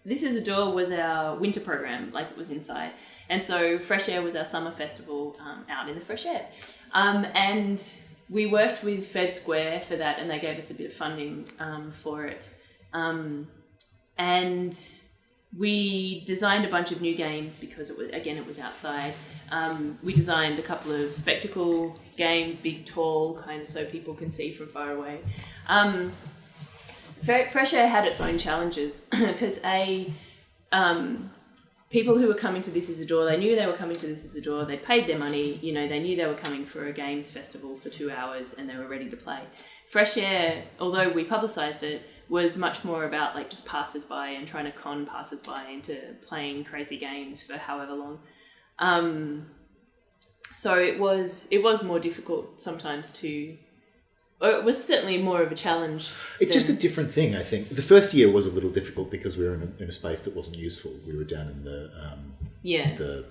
This Is a Door was our winter program, like it was inside. And so Fresh Air was our summer festival out in the fresh air. And we worked with Fed Square for that, and they gave us a bit of funding for it. And we designed a bunch of new games because it was outside. We designed a couple of spectacle games, big, tall, kind of so people can see from far away. Fresh Air had its own challenges because people who were coming to This Is a Door, they knew they were coming to This Is a Door. They paid their money. They knew they were coming for a games festival for 2 hours, and they were ready to play. Fresh Air, although we publicised it, was much more about like just passers-by and trying to con passers-by into playing crazy games for however long. So it was more difficult sometimes it was certainly more of a challenge. It's just a different thing, I think. The first year was a little difficult because we were in a space that wasn't useful. We were down in the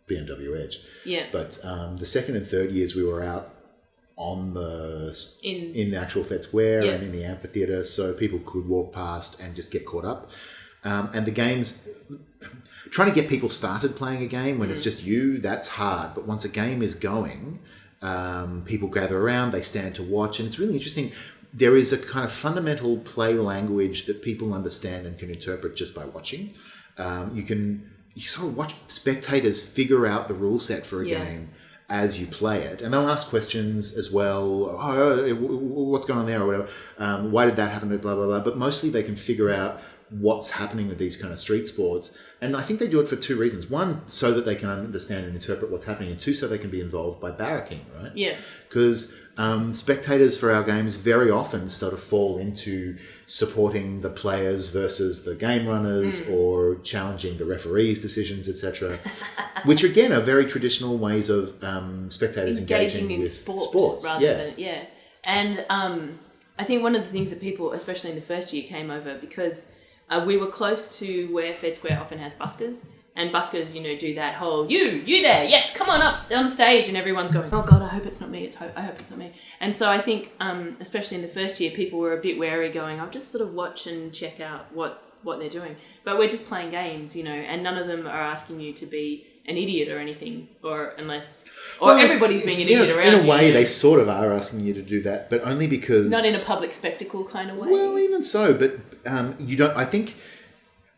BMW Edge. Yeah. But the second and third years we were out in the actual Fed Square and in the amphitheatre, so people could walk past and just get caught up. And the games, trying to get people started playing a game when it's just you, that's hard. But once a game is going, people gather around, they stand to watch, and it's really interesting. There is a kind of fundamental play language that people understand and can interpret just by watching. You sort of watch spectators figure out the rule set for a game as you play it, and they'll ask questions as well. What's going on there, or whatever? Why did that happen? Blah blah blah. But mostly they can figure out what's happening with these kind of street sports, and I think they do it for two reasons: one, so that they can understand and interpret what's happening, and two, so they can be involved by barracking, right? Yeah. Because spectators for our games very often sort of fall into supporting the players versus the game runners, or challenging the referees' decisions, etc. Which again are very traditional ways of spectators engaging in with sports rather than And I think one of the things that people, especially in the first year, came over because we were close to where Fed Square often has buskers. And buskers, do that whole, you there, yes, come on up on stage. And everyone's going, oh God, I hope it's not me. I hope it's not me. And so I think, especially in the first year, people were a bit wary going, I'll just sort of watch and check out what they're doing. But we're just playing games, and none of them are asking you to be an idiot or anything, everybody's being an idiot around you. In a way, they sort of are asking you to do that, but only because... Not in a public spectacle kind of way. Well, even so, but I think...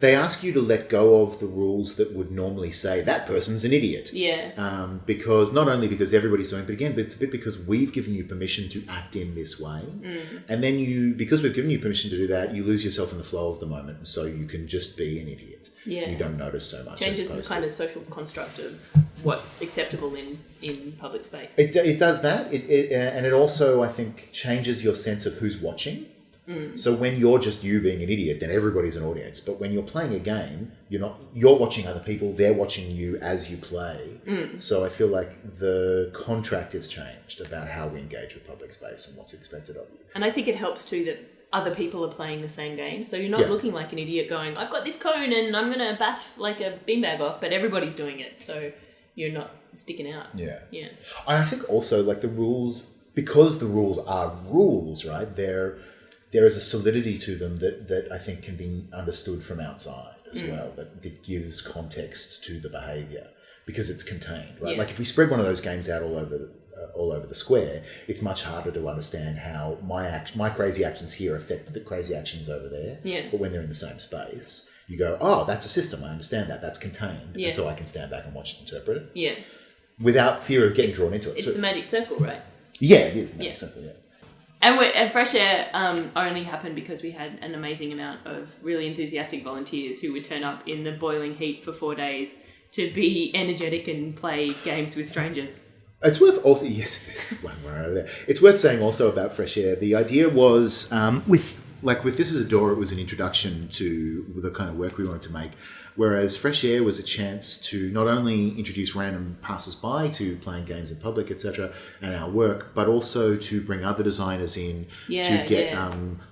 They ask you to let go of the rules that would normally say that person's an idiot. Yeah. Because not only because everybody's doing it, but again, it's a bit because we've given you permission to act in this way. And then because we've given you permission to do that, you lose yourself in the flow of the moment. And so you can just be an idiot. Yeah. You don't notice so much. Changes the kind of social construct of what's acceptable in public space. It does that. And it also, I think, changes your sense of who's watching. So when you're just you being an idiot, then everybody's an audience. But when you're playing a game, you're watching other people, they're watching you as you play. So I feel like the contract has changed about how we engage with public space and what's expected of you. And I think it helps too that other people are playing the same game. So you're not looking like an idiot going, I've got this cone and I'm going to baff like a beanbag off, but everybody's doing it. So you're not sticking out. Yeah. And I think also like the rules, because the rules are rules, right? There is a solidity to them that I think can be understood from outside as well, that gives context to the behaviour because it's contained, right? Like if we spread one of those games out all over the square, it's much harder to understand how my crazy actions here affect the crazy actions over there. Yeah. But when they're in the same space, you go, oh, that's a system, I understand that, that's contained. And so I can stand back and watch it, interpret it. Yeah. Without fear of getting drawn into it. It's the magic circle, right? Yeah, it is the magic circle, And Fresh Air only happened because we had an amazing amount of really enthusiastic volunteers who would turn up in the boiling heat for 4 days to be energetic and play games with strangers. It's worth also, yes, there's one more over there. It's worth saying also about Fresh Air. The idea was with This Is a Door, it was an introduction to the kind of work we wanted to make. Whereas Fresh Air was a chance to not only introduce random passers-by to playing games in public, etc., and our work, but also to bring other designers in, to get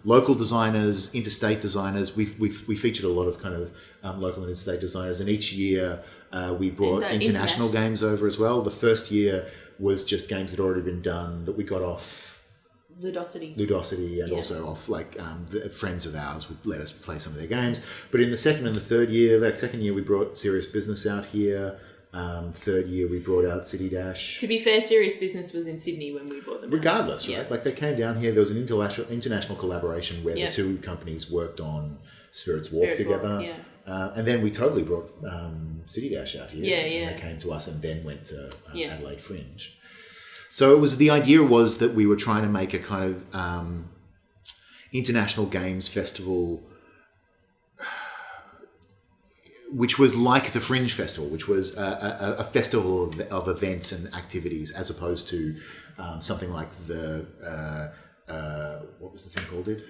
local designers, interstate designers. We featured a lot of kind of local and interstate designers, and each year we brought international games over as well. The first year was just games that had already been done that we got off Ludosity, and also off the friends of ours would let us play some of their games. But in the second and the third year, second year we brought Serious Business out here. Third year we brought out City Dash. To be fair, Serious Business was in Sydney when we brought them Regardless, out. right? Like they came down here, there was an international collaboration where the two companies worked on Spirits Walk together. And then we totally brought City Dash out here. And they came to us and then went to Adelaide Fringe. So the idea was that we were trying to make a kind of international games festival which was like the Fringe Festival, which was a festival of events and activities, as opposed to something like the what was the thing called?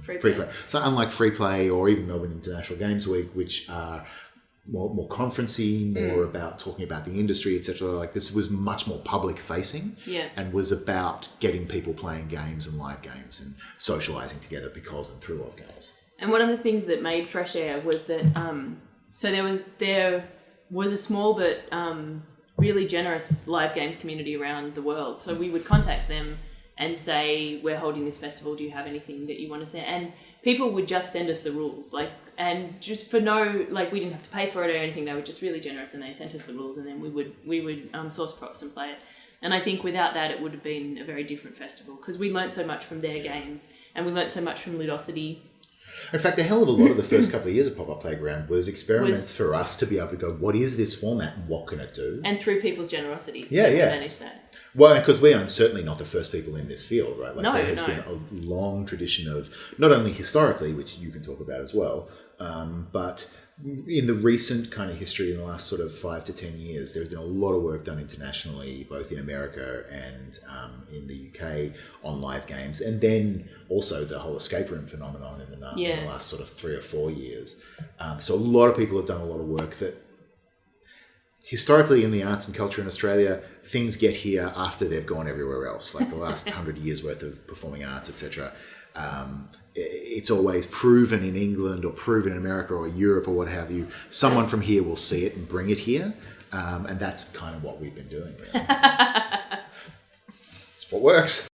Free Play. So unlike Free Play or even Melbourne International Games Week, which are more conferencey, more about talking about the industry, etc. Like this was much more public facing, and was about getting people playing games and live games and socialising together because and through of games. And one of the things that made Fresh Air was that so there was a small but really generous live games community around the world. So we would contact them and say, we're holding this festival, do you have anything that you want to say? And people would just send us the rules, and just for we didn't have to pay for it or anything. They were just really generous and they sent us the rules, and then we would source props and play it. And I think without that, it would have been a very different festival, because we learnt so much from their games and we learnt so much from Ludosity. In fact, a hell of a lot of the first couple of years of Pop-Up Playground was experiments for us to be able to go, what is this format and what can it do? And through people's generosity, manage that. Well, because we are certainly not the first people in this field, right? There has been a long tradition of, not only historically, which you can talk about as well, but in the recent kind of history in the last sort of 5 to 10 years, there's been a lot of work done internationally, both in America and in the UK on live games. And then also the whole escape room phenomenon in the last sort of 3 or 4 years. So a lot of people have done a lot of work that historically in the arts and culture in Australia, things get here after they've gone everywhere else, like the last 100 years worth of performing arts, etc. It's always proven in England or proven in America or Europe or what have you. Someone from here will see it and bring it here. And that's kind of what we've been doing. Really. It's what works.